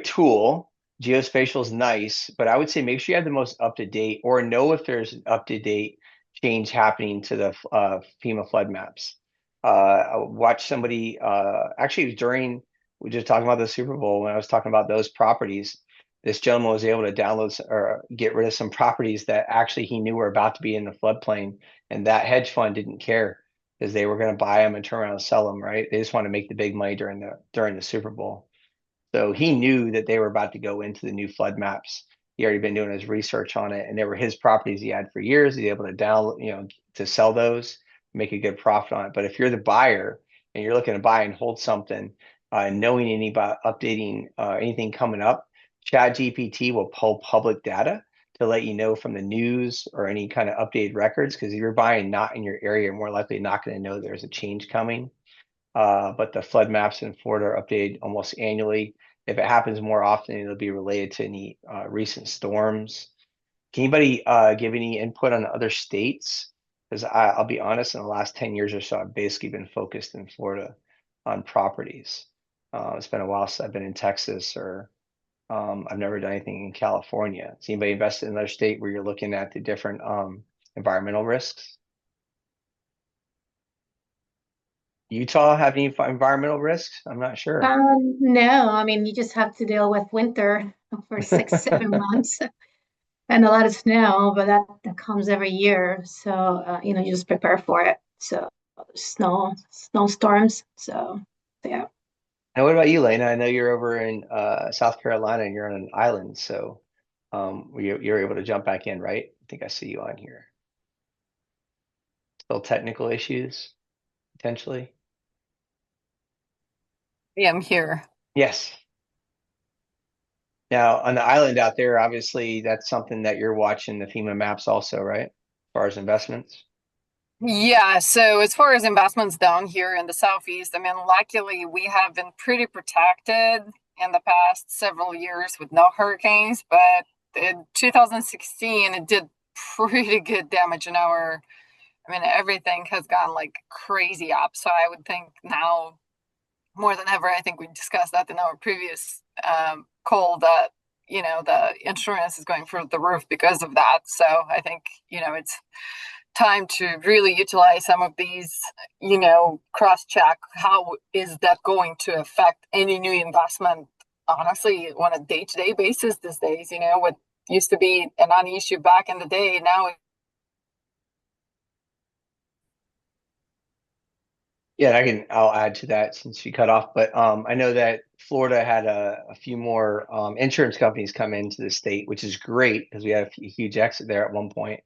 tool. Geospatial is nice, but I would say make sure you have the most up to date or know if there's an up to date change happening to the FEMA flood maps. I watched somebody actually it was during we were just talking about the Super Bowl when I was talking about those properties. This gentleman was able to download or get rid of some properties that actually he knew were about to be in the floodplain, and that hedge fund didn't care because they were going to buy them and turn around and sell them. Right? They just want to make the big money during the Super Bowl. So he knew that they were about to go into the new flood maps. He already been doing his research on it, and they were his properties he had for years. He's able to to sell those, make a good profit on it. But if you're the buyer and you're looking to buy and hold something, knowing any about updating anything coming up, ChatGPT will pull public data to let you know from the news or any kind of updated records. Because if you're buying not in your area, you're more likely not going to know there's a change coming. But the flood maps in Florida are updated almost annually. If it happens more often, it'll be related to any recent storms. Can anybody give any input on other states? Because I'll be honest, in the last 10 years or so, I've basically been focused in Florida on properties. It's been a while since I've been in Texas or I've never done anything in California. Has anybody invested in another state where you're looking at the different, environmental risks? Utah have any environmental risks? I'm not sure. No, I mean, you just have to deal with winter for 6, 7 months and a lot of snow, but that comes every year. So, you just prepare for it. So, snowstorms. So, yeah. And what about you, Lena? I know you're over in South Carolina and you're on an island, so you're able to jump back in, right? I think I see you on here. Still technical issues, potentially? I am here. Yes. Now, on the island out there, obviously, that's something that you're watching the FEMA maps also, right? As far as investments. Yeah, so as far as investments down here in the Southeast, I mean, luckily we have been pretty protected in the past several years with no hurricanes, but in 2016, it did pretty good damage in I mean, everything has gone like crazy up. So I would think now more than ever, I think we discussed that in our previous call that, the insurance is going through the roof because of that. So I think, it's time to really utilize some of these, cross check. How is that going to affect any new investment, honestly, on a day to day basis these days? What used to be a non issue back in the day, now. Yeah, I'll add to that since you cut off. But I know that Florida had a few more insurance companies come into the state, which is great because we had a huge exit there at one point,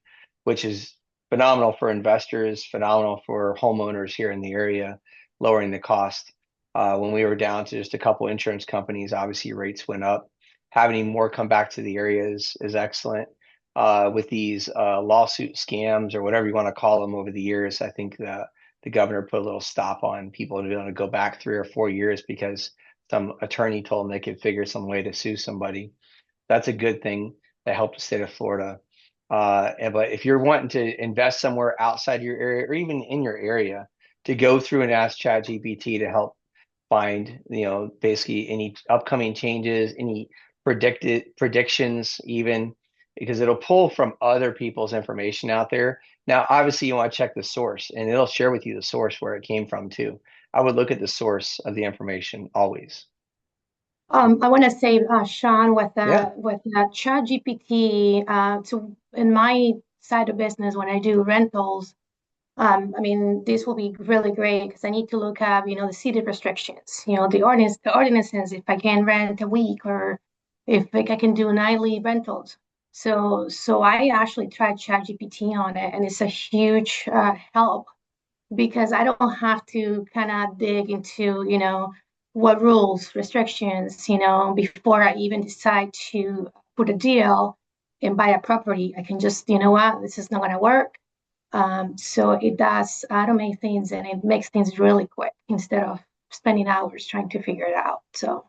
which is phenomenal for investors, phenomenal for homeowners here in the area, lowering the cost. When we were down to just a couple insurance companies, obviously rates went up. Having more come back to the area is excellent. With these lawsuit scams or whatever you want to call them over the years, I think that the governor put a little stop on people to be able to go back 3 or 4 years because some attorney told them they could figure some way to sue somebody. That's a good thing that helped the state of Florida. But if you're wanting to invest somewhere outside your area or even in your area, to go through and ask ChatGPT to help find, basically any upcoming changes, any predictions, even because it'll pull from other people's information out there. Now, obviously, you want to check the source, and it'll share with you the source where it came from too. I would look at the source of the information always. I want to say, Sean, Yeah. with ChatGPT, to in my side of business when I do rentals, I mean, this will be really great because I need to look up, the city restrictions, the ordinances, if I can rent a week or if like I can do nightly rentals. So I actually tried ChatGPT on it, and it's a huge help because I don't have to kind of dig into, what rules, restrictions, before I even decide to put a deal and buy a property. I can just, what, this is not going to work. So it does automate things and it makes things really quick instead of spending hours trying to figure it out. So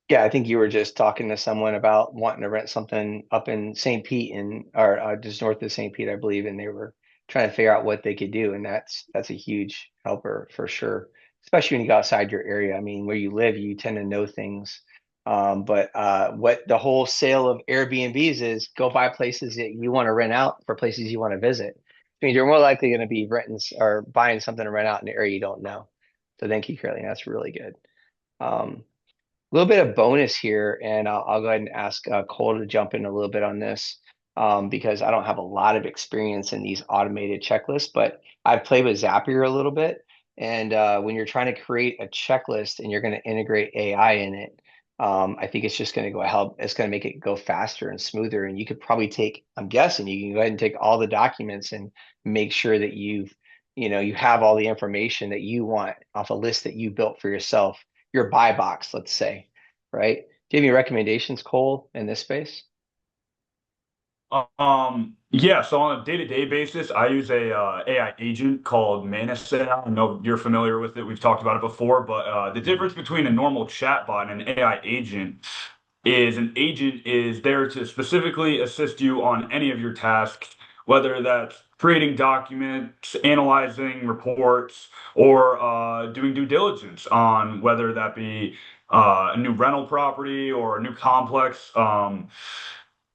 Yeah, I think you were just talking to someone about wanting to rent something up in St. Pete or just north of St. Pete, I believe, and they were trying to figure out what they could do, and that's a huge helper for sure, especially when you go outside your area. I mean, where you live, you tend to know things. But what the whole sale of Airbnbs is, go buy places that you want to rent out for places you want to visit. I mean, you're more likely going to be renting or buying something to rent out in an area you don't know. So thank you, Caroline. That's really good. A little bit of bonus here, and I'll go ahead and ask Cole to jump in a little bit on this because I don't have a lot of experience in these automated checklists, but I've played with Zapier a little bit. And when you're trying to create a checklist and you're going to integrate AI in it, I think it's just going to it's going to make it go faster and smoother. And you could probably I'm guessing you can go ahead and take all the documents and make sure that you have all the information that you want off a list that you built for yourself, your buy box, let's say, right? Do you have any recommendations, Cole, in this space? Yeah, so on a day-to-day basis, I use a AI agent called Manus. I know you're familiar with it. We've talked about it before, but the difference between a normal chatbot and an AI agent is an agent is there to specifically assist you on any of your tasks, whether that's creating documents, analyzing reports, or doing due diligence on whether that be a new rental property or a new complex.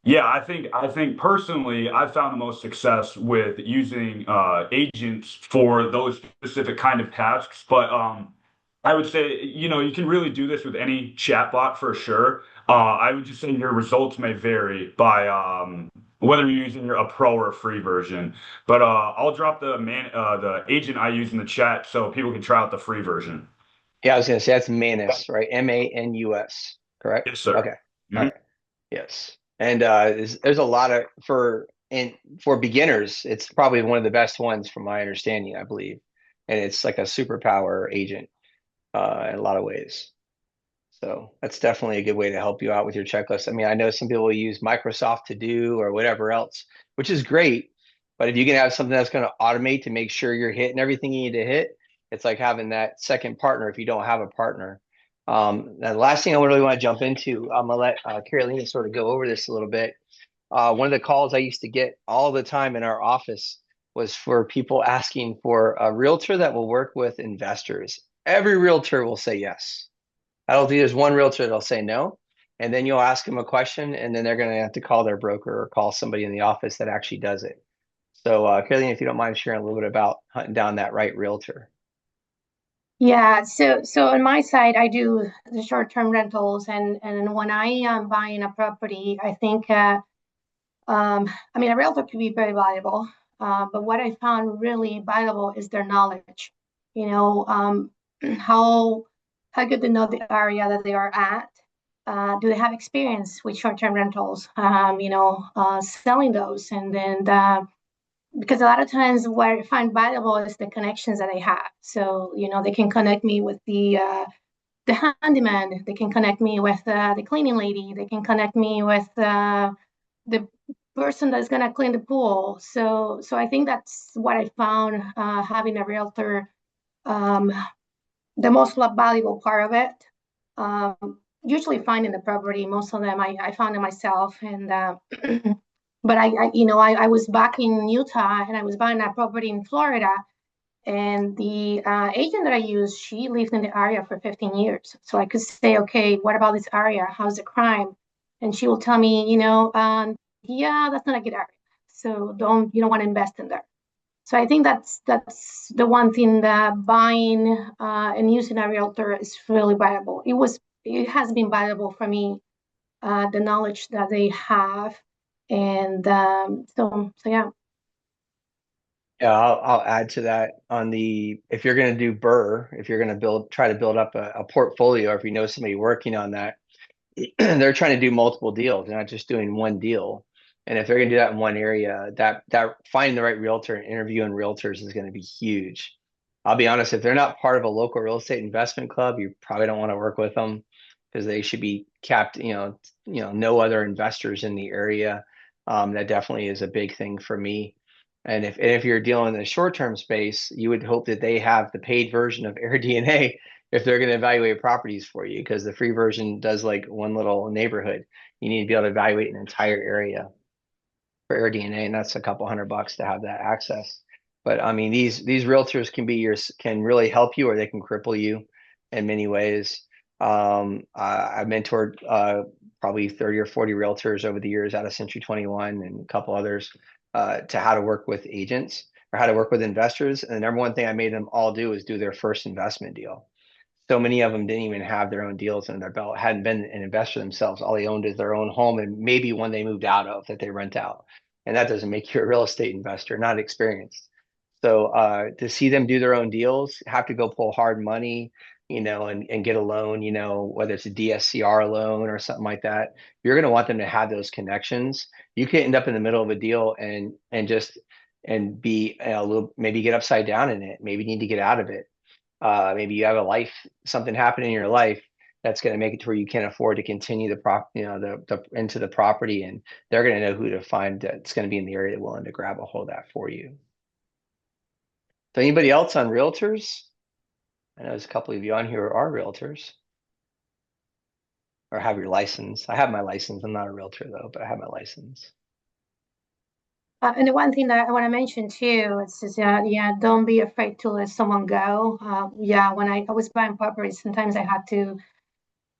Yeah, I think personally, I've found the most success with using agents for those specific kind of tasks. But I would say, you can really do this with any chatbot for sure. I would just say your results may vary by whether you're using a pro or a free version. But I'll drop the agent I use in the chat so people can try out the free version. Yeah, I was gonna say that's Manus, right? Manus, correct? Yes, sir. Okay. All right. Yes. And there's a lot of for beginners, it's probably one of the best ones from my understanding, I believe. And it's like a superpower agent in a lot of ways. So that's definitely a good way to help you out with your checklist. I mean, I know some people use Microsoft To Do or whatever else, which is great. But if you can have something that's going to automate to make sure you're hitting everything you need to hit, it's like having that second partner if you don't have a partner. Now, the last thing I really want to jump into, I'm gonna let Carolina sort of go over this a little bit. One of the calls I used to get all the time in our office was for people asking for a realtor that will work with investors. Every realtor will say yes. I don't think there's one realtor that'll say no. And then you'll ask them a question, and then they're going to have to call their broker or call somebody in the office that actually does it. So, Carolina, if you don't mind sharing a little bit about hunting down that right realtor. Yeah, so on my side, I do the short-term rentals, and when I am buying a property, I think I mean a realtor can be very valuable, but what I found really valuable is their knowledge. You know, how how good they know the area that they are at. Do they have experience with short-term rentals? Selling those, and then because a lot of times what I find valuable is the connections that they have. So, they can connect me with the handyman, they can connect me with the cleaning lady, they can connect me with the person that's gonna clean the pool. So I think that's what I found having a realtor, um, the most valuable part of it. Usually finding the property, most of them I found it myself, and but I was back in Utah and I was buying that property in Florida, and the agent that I used, she lived in the area for 15 years. So I could say, okay, what about this area? How's the crime? And she will tell me, yeah, that's not a good area. So you don't want to invest in there. So I think that's the one thing that buying and using a realtor is really valuable. It has been valuable for me, the knowledge that they have, and so yeah. Yeah, I'll add to that on if you're going to do BRRRR, if you're going to try to build up a portfolio, or if you know somebody working on that, they're trying to do multiple deals. They're not just doing one deal. And if they're going to do that in one area, that finding the right realtor and interviewing realtors is going to be huge. I'll be honest, if they're not part of a local real estate investment club, you probably don't want to work with them because they should be capped, no other investors in the area. That definitely is a big thing for me. And if you're dealing in the short-term space, you would hope that they have the paid version of AirDNA if they're going to evaluate properties for you, because the free version does like one little neighborhood. You need to be able to evaluate an entire area for AirDNA, and that's a couple $100 to have that access. But I mean, these realtors can really help you, or they can cripple you in many ways. I mentored probably 30 or 40 realtors over the years out of Century 21 and a couple others to how to work with agents or how to work with investors. And the number one thing I made them all do is do their first investment deal. So many of them didn't even have their own deals in their belt, hadn't been an investor themselves. All they owned is their own home and maybe one they moved out of that they rent out. And that doesn't make you a real estate investor, not experienced. So to see them do their own deals, have to go pull hard money, and get a loan, whether it's a DSCR loan or something like that, you're going to want them to have those connections. You could end up in the middle of a deal and be a little, maybe get upside down in it, maybe need to get out of it. Maybe you have something happen in your life that's going to make it to where you can't afford to continue into the property, and they're going to know who to find that's going to be in the area willing to grab a hold of that for you. So anybody else on realtors? I know there's a couple of you on here who are realtors or have your license. I have my license. I'm not a realtor though, but I have my license. And the one thing that I want to mention too is that, yeah, don't be afraid to let someone go. Yeah, when I was buying properties, sometimes I had to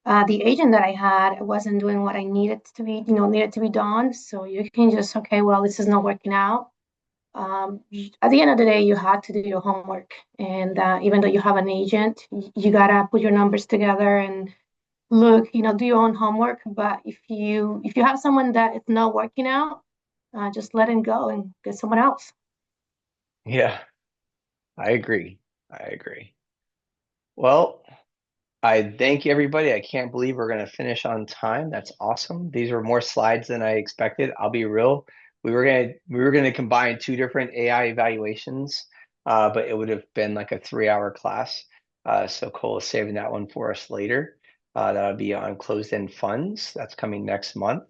the agent that I had wasn't doing what I needed to be, needed to be done. So you can just, okay, well, this is not working out. At the end of the day, you have to do your homework. And even though you have an agent, you gotta put your numbers together and look, do your own homework. But if you have someone that it's not working out, just let him go and get someone else. Yeah, I agree. I agree. Well, I thank everybody. I can't believe we're going to finish on time. That's awesome. These were more slides than I expected. I'll be real. We were gonna combine two different AI evaluations, but it would have been like a 3-hour class. So Cole is saving that one for us later. That'll be on closed-end funds. That's coming next month.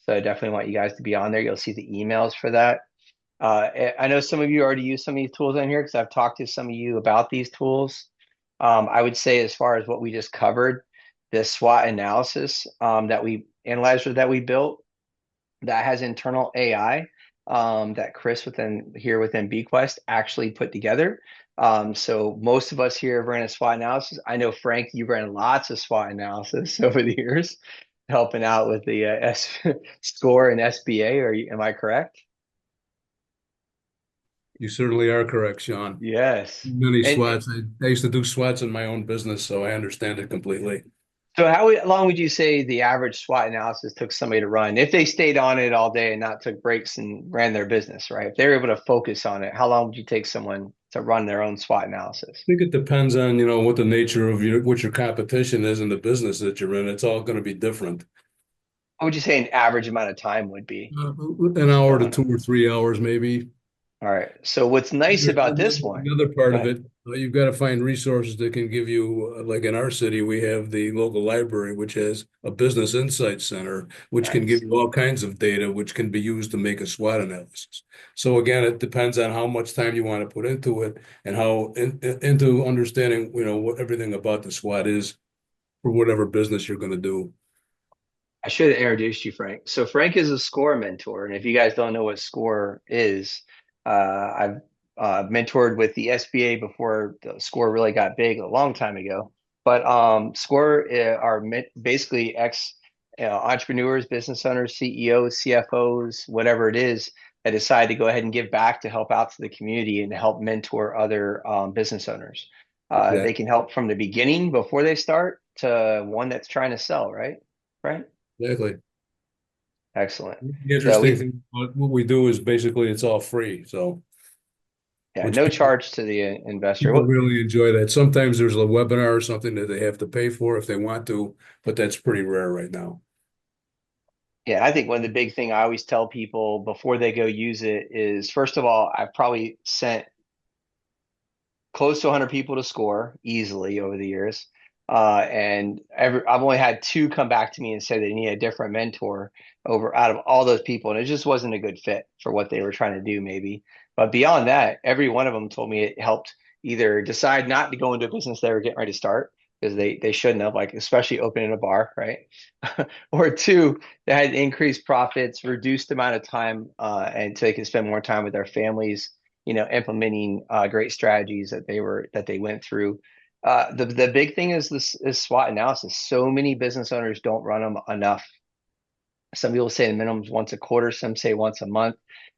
So I definitely want you guys to be on there. You'll see the emails for that. I know some of you already use some of these tools on here because I've talked to some of you about these tools. I would say as far as what we just covered, this SWOT analysis that we analyzer that we built that has internal AI that Chris within BQuest actually put together. So most of us here have ran a SWOT analysis. I know Frank, you've ran lots of SWOT analysis over the years, helping out with the score and SBA. Am I correct? You certainly are correct, Sean. Yes. Many And SWATs. I used to do SWATs in my own business, so I understand it completely. so how long would you say the average SWOT analysis took somebody to run if they stayed on it all day and not took breaks and ran their business, right? If they were able to focus on it, how long would you take someone to run their own SWOT analysis? I think it depends on, what the nature of what your competition is in the business that you're in. It's all going to be different. What would you say an average amount of time would be? An hour to 2 or 3 hours, maybe. All right. So what's nice about this one, Another part go of ahead. it, you've got to find resources that can give you, like in our city, we have the local library, which has a business insight center, which can give Nice. you all kinds of data, which can be used to make a SWOT analysis. So again, it depends on how much time you want to put into it and into understanding, what everything about the SWOT is for whatever business you're going to do. I should have introduced you, Frank. So Frank is a SCORE mentor, and if you guys don't know what SCORE is, I've mentored with the SBA before the SCORE really got big a long time ago. But SCORE are basically ex entrepreneurs, business owners, CEOs, CFOs, whatever it is, that decide to go ahead and give back to help out to the community and help mentor other business owners. They can help from the beginning before they start to one that's trying to sell, right? Right? Exactly. Excellent. The So interesting thing about what we do is basically it's all free. So, yeah, which no charge to the investor. people really enjoy that. Sometimes there's a webinar or something that they have to pay for if they want to, but that's pretty rare right now. Yeah, I think one of the big thing I always tell people before they go use it is, first of all, I've probably sent close to 100 people to SCORE easily over the years. And I've only had 2 come back to me and say they need a different mentor out of all those people. And it just wasn't a good fit for what they were trying to do, maybe. But beyond that, every one of them told me it helped either decide not to go into a business they were getting ready to start because they shouldn't have, like especially opening a bar, right? Or 2, they had increased profits, reduced amount of time, and so they can spend more time with their families, implementing great strategies that they went through. The big thing is this is SWOT analysis. So many business owners don't run them enough. Some people say the minimum is once a quarter, some say once a month.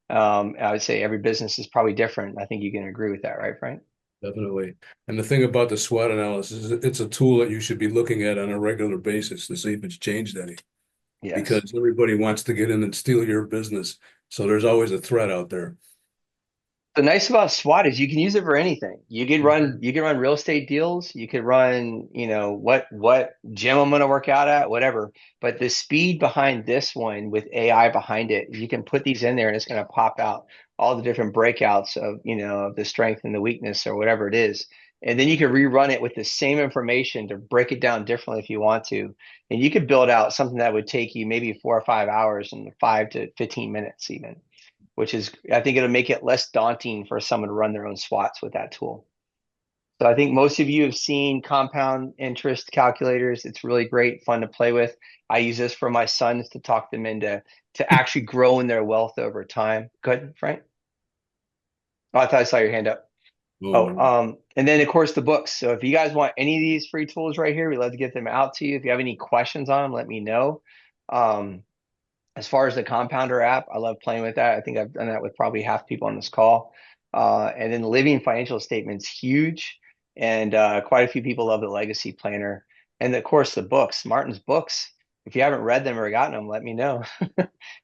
I would say every business is probably different. I think you can agree with that, right, Frank? Definitely. And the thing about the SWOT analysis is it's a tool that you should be looking at on a regular basis to see if it's changed any. Yes. Because everybody wants to get in and steal your business. So there's always a threat out there. The nice about SWOT is you can use it for anything. You can run real estate deals. You could run, what gym I'm going to work out at, whatever. But the speed behind this one with AI behind it, you can put these in there and it's going to pop out all the different breakouts of the strength and the weakness or whatever it is. And then you can rerun it with the same information to break it down differently if you want to. And you could build out something that would take you maybe 4 or 5 hours in 5 to 15 minutes even, which is, I think it'll make it less daunting for someone to run their own SWATs with that tool. So I think most of you have seen compound interest calculators. It's really great, fun to play with. I use this for my sons to talk them into actually growing their wealth over time. Go ahead, Frank. Oh, I thought I saw your hand up. And then of course the books. So if you guys want any of these free tools right here, we'd love to get them out to you. If you have any questions on them, let me know. As far as the compounder app, I love playing with that. I think I've done that with probably half people on this call. And then the living financial statement's huge. And quite a few people love the legacy planner. And of course the books, Martin's books. If you haven't read them or gotten them, let me know.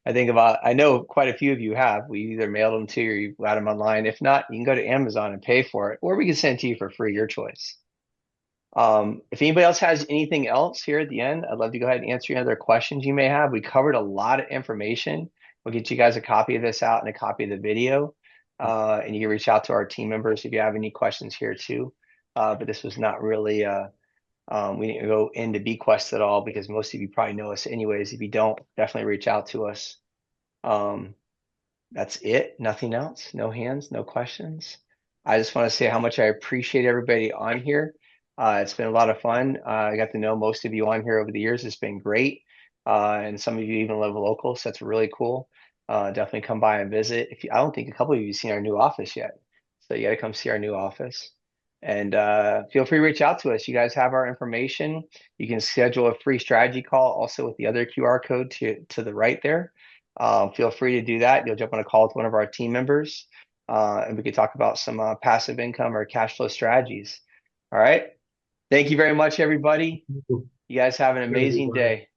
I know quite a few of you have. We either mailed them to you or you got them online. If not, you can go to Amazon and pay for it, or we can send it to you for free, your choice. If anybody else has anything else here at the end, I'd love to go ahead and answer any other questions you may have. We covered a lot of information. We'll get you guys a copy of this out and a copy of the video. And you can reach out to our team members if you have any questions here too. But this was not really, we didn't go into BQuest at all because most of you probably know us anyways. If you don't, definitely reach out to us. That's it. Nothing else. No hands, no questions. I just want to say how much I appreciate everybody on here. It's been a lot of fun. I got to know most of you on here over the years. It's been great. And some of you even live local, so that's really cool. Definitely come by and visit. I don't think a couple of you have seen our new office yet. So you got to come see our new office. And feel free to reach out to us. You guys have our information. You can schedule a free strategy call also with the other QR code to the right there. Feel free to do that. You'll jump on a call with one of our team members, and we can talk about some passive income or cash flow strategies. All right. Thank you very much, everybody. You guys have an amazing day.